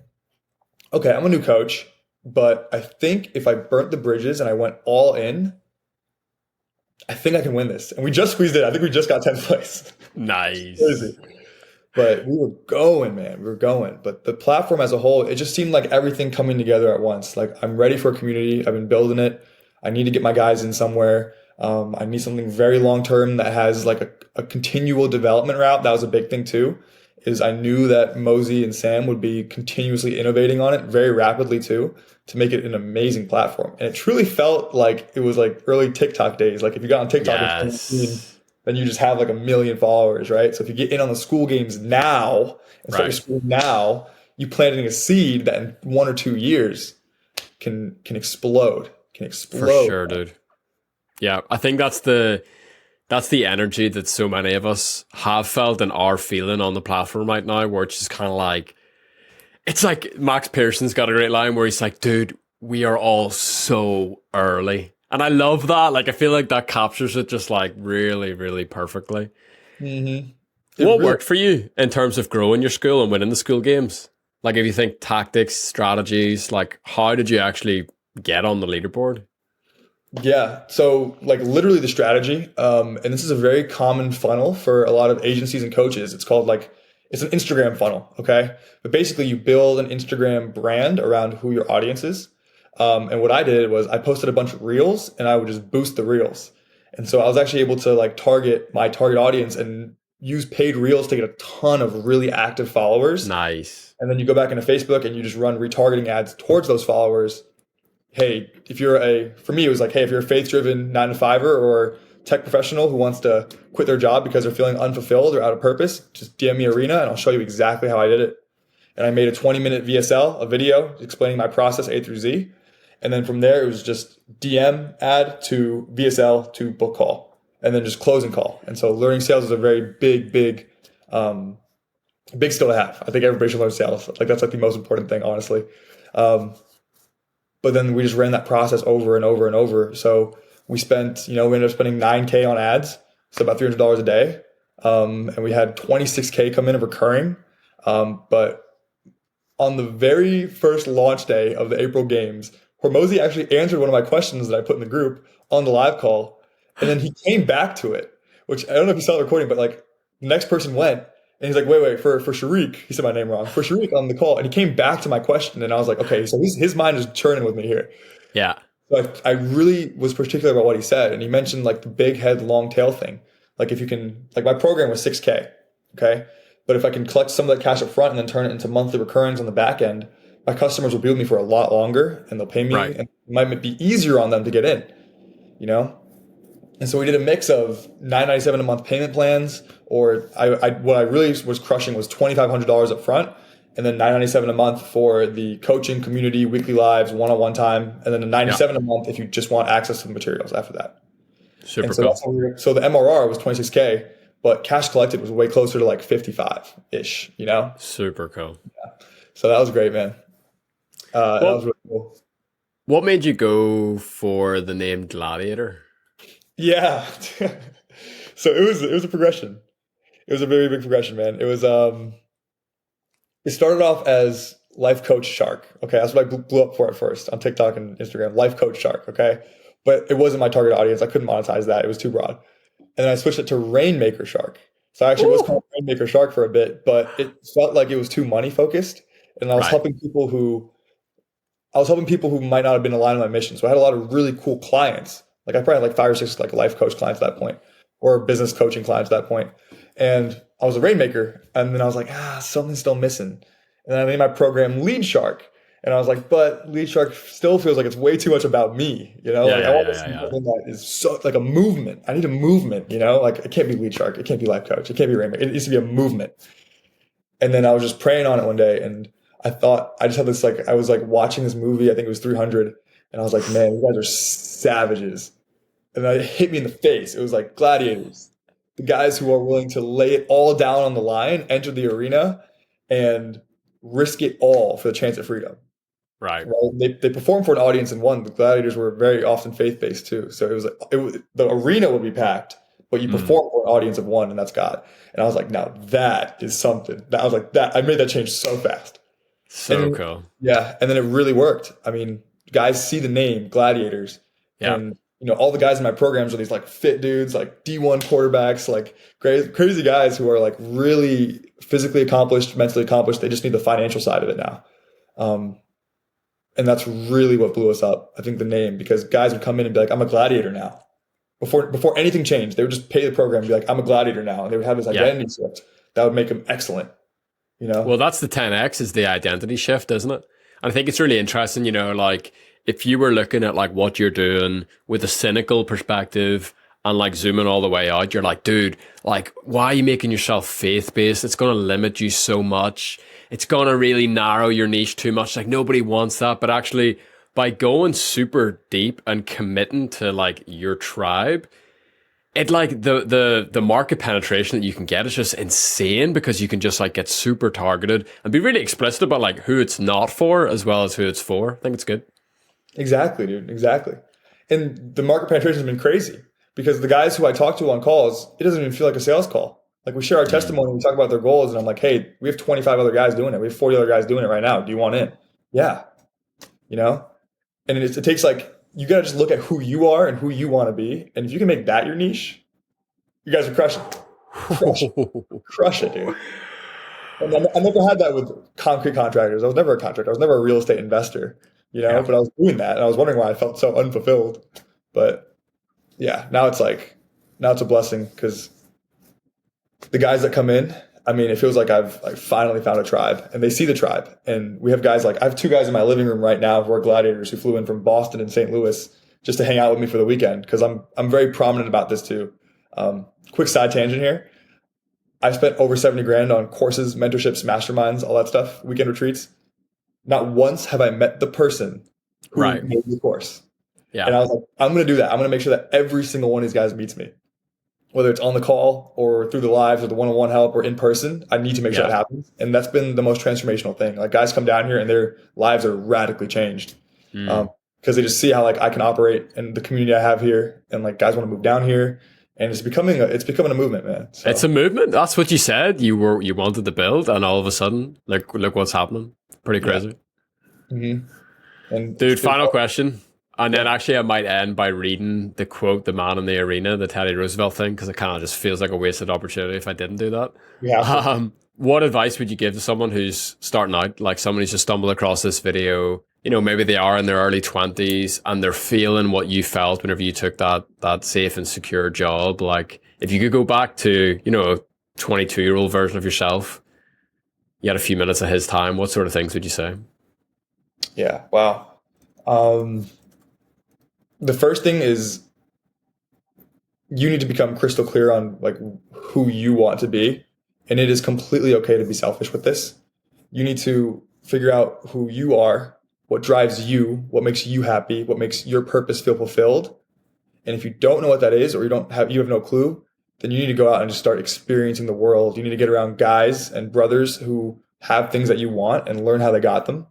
Speaker 2: okay, I'm a new coach, but I think if I burnt the bridges and I went all in, I think I can win this. And we just squeezed it. I think we just got 10th place.
Speaker 1: Nice.
Speaker 2: Crazy. But we were going, man. We were going. But the platform as a whole, it just seemed like everything coming together at once. Like I'm ready for a community. I've been building it. I need to get my guys in somewhere. I need something very long term that has like a continual development route. That was a big thing too. Is I knew that Mosey and Sam would be continuously innovating on it very rapidly too to make it an amazing platform. And it truly felt like it was like early TikTok days. Like if you got on TikTok,
Speaker 1: Yes.
Speaker 2: then you just have like 1 million followers, right? So if you get in on the school games now and start your school now, you planting a seed that in 1 or 2 years can explode. Can explode.
Speaker 1: For sure, dude. Yeah, I think that's the energy that so many of us have felt and are feeling on the platform right now, where it's just kind of like, it's like Max Pearson's got a great line where he's like, dude, we are all so early. And I love that. Like, I feel like that captures it just like really, really perfectly.
Speaker 2: Mm-hmm.
Speaker 1: What worked for you in terms of growing your school and winning the school games? Like, if you think tactics, strategies, like how did you actually get on the leaderboard?
Speaker 2: Yeah. So like literally the strategy, and this is a very common funnel for a lot of agencies and coaches. It's called it's an Instagram funnel. Okay. But basically you build an Instagram brand around who your audience is. And what I did was I posted a bunch of reels and I would just boost the reels. And so I was actually able to like target my target audience and use paid reels to get a ton of really active followers.
Speaker 1: Nice.
Speaker 2: And then you go back into Facebook and you just run retargeting ads towards those followers. Hey, for me, it was like, hey, if you're a faith-driven 9-to-5er or tech professional who wants to quit their job because they're feeling unfulfilled or out of purpose, just DM me Arena and I'll show you exactly how I did it. And I made a 20-minute VSL, a video explaining my process A through Z. And then from there, it was just DM ad to VSL to book call and then just closing call. And so learning sales is a very big skill to have. I think everybody should learn sales. Like that's like the most important thing, honestly. But then we just ran that process over and over and over. So we ended up spending 9K on ads, so about $300 a day. And we had 26K come in of recurring. But on the very first launch day of the April games, Hormozy actually answered one of my questions that I put in the group on the live call. And then he came back to it, which I don't know if you saw the recording, but like the next person went and he's like, wait, for Shahriq, he said my name wrong, for Shahriq on the call. And he came back to my question and I was like, okay, so his mind is churning with me here.
Speaker 1: Yeah.
Speaker 2: So I really was particular about what he said. And he mentioned like the big head, long tail thing. Like if you can, like my program was 6K. Okay. But if I can collect some of that cash up front and then turn it into monthly recurrings on the back end, my customers will be with me for a lot longer and they'll pay me, and it might be easier on them to get in, you know? And so we did a mix of $997 a month payment plans, or what I really was crushing was $2,500 up front, and then $997 a month for the coaching, community, weekly lives, one-on-one time, and then the $97 a month if you just want access to the materials after that.
Speaker 1: Super
Speaker 2: and so
Speaker 1: cool.
Speaker 2: That's how so the MRR was 26K, but cash collected was way closer to like 55-ish, you know?
Speaker 1: Super cool.
Speaker 2: Yeah. So that was great, man. That was really cool.
Speaker 1: What made you go for the name Gladiator?
Speaker 2: Yeah. So it was a progression. It was a very big progression, man. It was it started off as life coach shark. Okay. That's what I blew up for at first on TikTok and Instagram, life coach shark. Okay. But it wasn't my target audience. I couldn't monetize that. It was too broad. And then I switched it to Rainmaker Shark. So I actually was called Rainmaker Shark for a bit, but it felt like it was too money focused. And I was helping people who might not have been aligned with my mission. So I had a lot of really cool clients. Like I probably had like 5 or 6 like life coach clients at that point, or business coaching clients at that point. And I was a Rainmaker. And then I was like, something's still missing. And then I made my program Lead Shark. And I was like, but Lead Shark still feels like it's way too much about me, you know? I want something that is so like a movement. I need a movement, you know? Like it can't be Lead Shark, it can't be Life Coach, it can't be Rainmaker. It needs to be a movement. And then I was just praying on it one day, and I thought I just had this like I was like watching this movie. I think it was 300, and I was like, man, you guys are savages. And then it hit me in the face. It was like gladiators, the guys who are willing to lay it all down on the line, enter the arena, and risk it all for the chance at freedom.
Speaker 1: Right.
Speaker 2: Well, they performed for an audience and won. The gladiators were very often faith-based too. So the arena would be packed, but you perform for an audience of one, and that's God. And I was like, now that is something. I was like, that I made that change so fast.
Speaker 1: So cool.
Speaker 2: Yeah. And then it really worked. I mean, guys see the name Gladiators.
Speaker 1: Yeah.
Speaker 2: And all the guys in my programs are these like fit dudes, like D1 quarterbacks, like crazy guys who are like really physically accomplished, mentally accomplished. They just need the financial side of it now. And that's really what blew us up. I think the name, because guys would come in and be like, I'm a gladiator now. Before anything changed, they would just pay the program and be like, I'm a gladiator now. And they would have this identity shift that would make them excellent.
Speaker 1: Well, that's the 10X is the identity shift, isn't it? And I think it's really interesting, like if you were looking at like what you're doing with a cynical perspective and like zooming all the way out, you're like, dude, like, why are you making yourself faith-based? It's going to limit you so much. It's going to really narrow your niche too much. Like nobody wants that. But actually by going super deep and committing to like your tribe, it like the market penetration that you can get is just insane, because you can just like get super targeted and be really explicit about like who it's not for as well as who it's for. I think it's good.
Speaker 2: Exactly, dude. Exactly. And the market penetration has been crazy, because the guys who I talk to on calls, it doesn't even feel like a sales call. Like we share our testimony, we talk about their goals, and I'm like, hey, we have 25 other guys doing it. We have 40 other guys doing it right now. Do you want in? Yeah. And it takes like, you got to just look at who you are and who you want to be. And if you can make that your niche, you guys are crushing. Crush it, dude. And I never had that with concrete contractors. I was never a contractor. I was never a real estate investor, but I was doing that. And I was wondering why I felt so unfulfilled. But yeah, now it's a blessing, because the guys that come in, I mean, it feels like I've like finally found a tribe, and they see the tribe. And we have guys like, I have 2 guys in my living room right now who are gladiators who flew in from Boston and St. Louis just to hang out with me for the weekend, because I'm very prominent about this too. Quick side tangent here. I spent over 70 grand on courses, mentorships, masterminds, all that stuff, weekend retreats. Not once have I met the person who made the course. Yeah. And I was like, I'm going to do that. I'm going to make sure that every single one of these guys meets me. Whether it's on the call or through the lives or the one-on-one help or in person, I need to make sure that happens. And that's been the most transformational thing. Like guys come down here and their lives are radically changed.
Speaker 1: Mm.
Speaker 2: Because they just see how like I can operate and the community I have here, and like guys want to move down here, and it's becoming a movement, man.
Speaker 1: It's a
Speaker 2: So
Speaker 1: movement. That's what you said. You wanted to build, and all of a sudden, like look what's happening. Pretty
Speaker 2: yeah,
Speaker 1: crazy.
Speaker 2: hmm and
Speaker 1: Dude,
Speaker 2: it's
Speaker 1: final question. And then
Speaker 2: yeah,
Speaker 1: actually, I might end by reading the quote, "The man in the arena," the Teddy Roosevelt thing, because it kind of just feels like a wasted opportunity if I didn't do that.
Speaker 2: we have to.
Speaker 1: What advice would you give to someone who's starting out, like someone who's just stumbled across this video? You know, maybe they are in their early 20s and they're feeling what you felt whenever you took that safe and secure job. Like, if you could go back to, you know, a 22-year-old version of yourself, you had a few minutes of his time, what sort of things would you say?
Speaker 2: Yeah, wow. Um, the first thing is you need to become crystal clear on like who you want to be, and it is completely okay to be selfish with this. You need to figure out who you are, what drives you, what makes you happy, what makes your purpose feel fulfilled. And if you don't know what that is, or you have no clue, then you need to go out and just start experiencing the world. You need to get around guys and brothers who have things that you want and learn how they got them.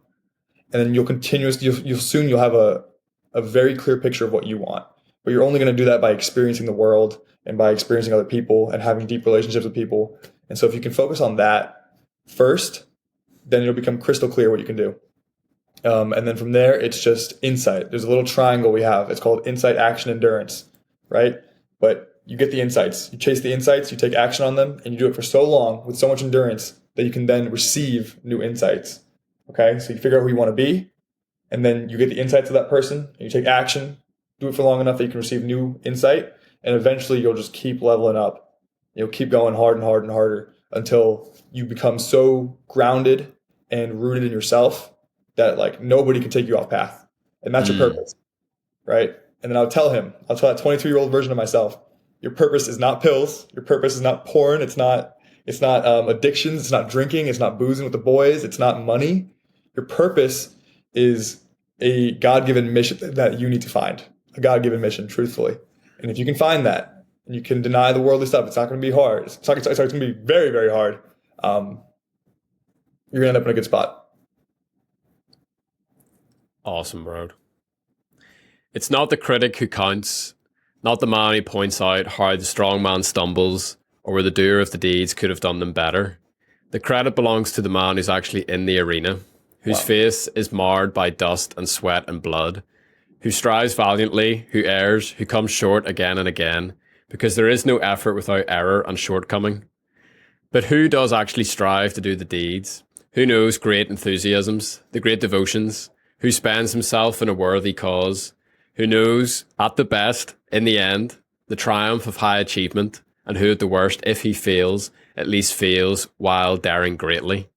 Speaker 2: And then you'll have a very clear picture of what you want. But you're only going to do that by experiencing the world and by experiencing other people and having deep relationships with people. And so if you can focus on that first, then it'll become crystal clear what you can do. And then from there, it's just insight. There's a little triangle we have. It's called insight, action, endurance, right? But you get the insights, you chase the insights, you take action on them, and you do it for so long with so much endurance that you can then receive new insights. Okay, so you figure out who you want to be, and then you get the insights of that person, and you take action, do it for long enough that you can receive new insight, and eventually you'll just keep leveling up. You'll keep going hard and hard and harder until you become so grounded and rooted in yourself that like nobody can take you off path. And that's your
Speaker 1: Mm,
Speaker 2: purpose, right? And then I'll tell that 22-year-old version of myself, your purpose is not pills. Your purpose is not porn. It's not addictions. It's not drinking. It's not boozing with the boys. It's not money. Your purpose is a God-given mission that you need to find, a God-given mission, truthfully. And if you can find that, and you can deny the worldly stuff, it's not going to be hard. It's going to be very, very hard. You're going to end up in a good spot.
Speaker 1: awesome, bro. It's not the critic who counts, not the man who points out how the strong man stumbles or where the doer of the deeds could have done them better. The credit belongs to the man who's actually in the arena, whose
Speaker 2: Wow.
Speaker 1: face is marred by dust and sweat and blood, who strives valiantly, who errs, who comes short again and again, because there is no effort without error and shortcoming. But who does actually strive to do the deeds? Who knows great enthusiasms, the great devotions? Who spends himself in a worthy cause? Who knows, at the best, in the end, the triumph of high achievement? And who at the worst, if he fails, at least fails while daring greatly?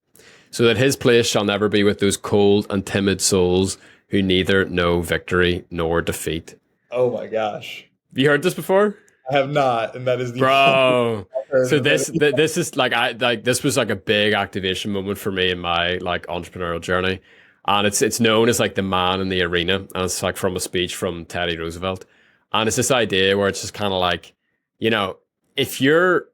Speaker 1: So that his place shall never be with those cold and timid souls who neither know victory nor defeat.
Speaker 2: Oh my gosh.
Speaker 1: Have you heard this before?
Speaker 2: I have not, and that is the only
Speaker 1: Bro,
Speaker 2: I've heard
Speaker 1: so
Speaker 2: of it.
Speaker 1: this is like this was like a big activation moment for me in my like entrepreneurial journey, and it's known as like the man in the arena, and it's like from a speech from Teddy Roosevelt, and it's this idea where it's just kind of like, you know, if you're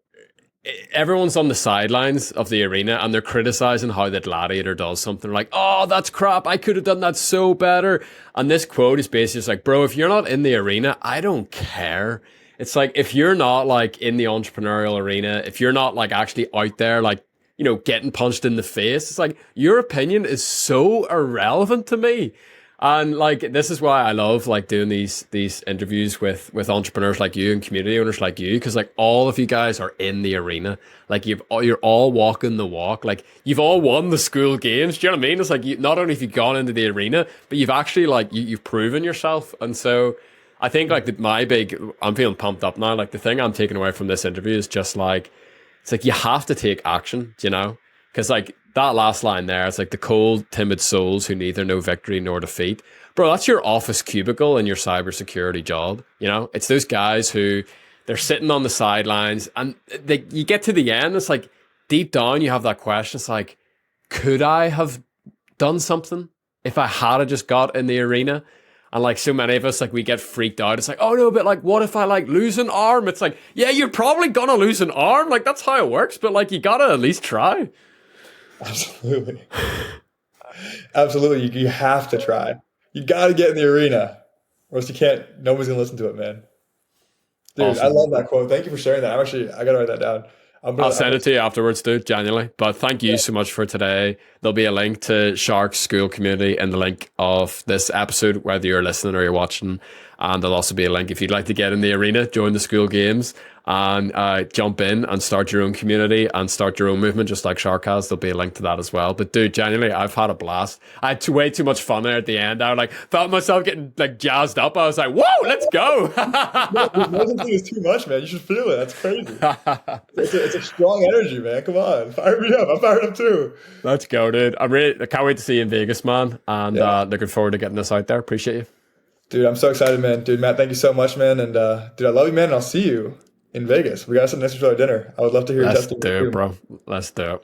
Speaker 1: everyone's on the sidelines of the arena and they're criticizing how the gladiator does something like, oh, that's crap, I could have done that so better. And this quote is basically just like, bro, if you're not in the arena, I don't care. It's like, if you're not like in the entrepreneurial arena, if you're not like actually out there, like, you know, getting punched in the face, it's like your opinion is so irrelevant to me. And like, this is why I love like doing these interviews with entrepreneurs like you and community owners like you, because like all of you guys are in the arena. Like you're all walking the walk. Like you've all won the school games. Do you know what I mean? It's like not only have you gone into the arena, but you've actually like you've proven yourself. And so I think like I'm feeling pumped up now. Like the thing I'm taking away from this interview is just like, it's like you have to take action, you know? Because like that last line there, it's like the cold, timid souls who neither know victory nor defeat. Bro, that's your office cubicle in your cybersecurity job. You know, it's those guys who they're sitting on the sidelines and you get to the end. It's like deep down, you have that question. It's like, could I have done something if I had just got in the arena? And like so many of us, like we get freaked out. It's like, oh no, but like, what if I like lose an arm? It's like, yeah, you're probably gonna lose an arm. Like that's how it works. But like, you gotta at least try.
Speaker 2: Absolutely. Absolutely. You have to try. You got to get in the arena, or else you can't. Nobody's gonna listen to it, man. Dude, I
Speaker 1: Awesome.
Speaker 2: love that quote. Thank you for sharing that. I gotta write that down.
Speaker 1: I'll
Speaker 2: I'm
Speaker 1: send
Speaker 2: gonna
Speaker 1: it to you afterwards, dude, genuinely. But thank you so much for today. There'll be a link to Shark's school community in the link of this episode, whether you're listening or you're watching. And there'll also be a link if you'd like to get in the arena, join the school games, and jump in and start your own community and start your own movement, just like Shark has. There'll be a link to that as well. But dude, genuinely, I've had a blast. I had way too much fun there at the end. I like felt myself getting like jazzed up. I was like, whoa, let's go.
Speaker 2: Nothing is too much, man. You should feel it. That's crazy. It's a strong energy, man. Come on, fire me up. I'm fired up too.
Speaker 1: Let's go, dude. I can't wait to see you in Vegas, man. And
Speaker 2: Yeah.
Speaker 1: looking forward to getting this out there. Appreciate you.
Speaker 2: Dude, I'm so excited, man. Dude, Matt, thank you so much, man. And dude, I love you, man. And I'll see you in Vegas. We got to sit next to each other at dinner. I would love to hear your
Speaker 1: Let's
Speaker 2: testimony
Speaker 1: do
Speaker 2: too.
Speaker 1: it, bro. Let's do it.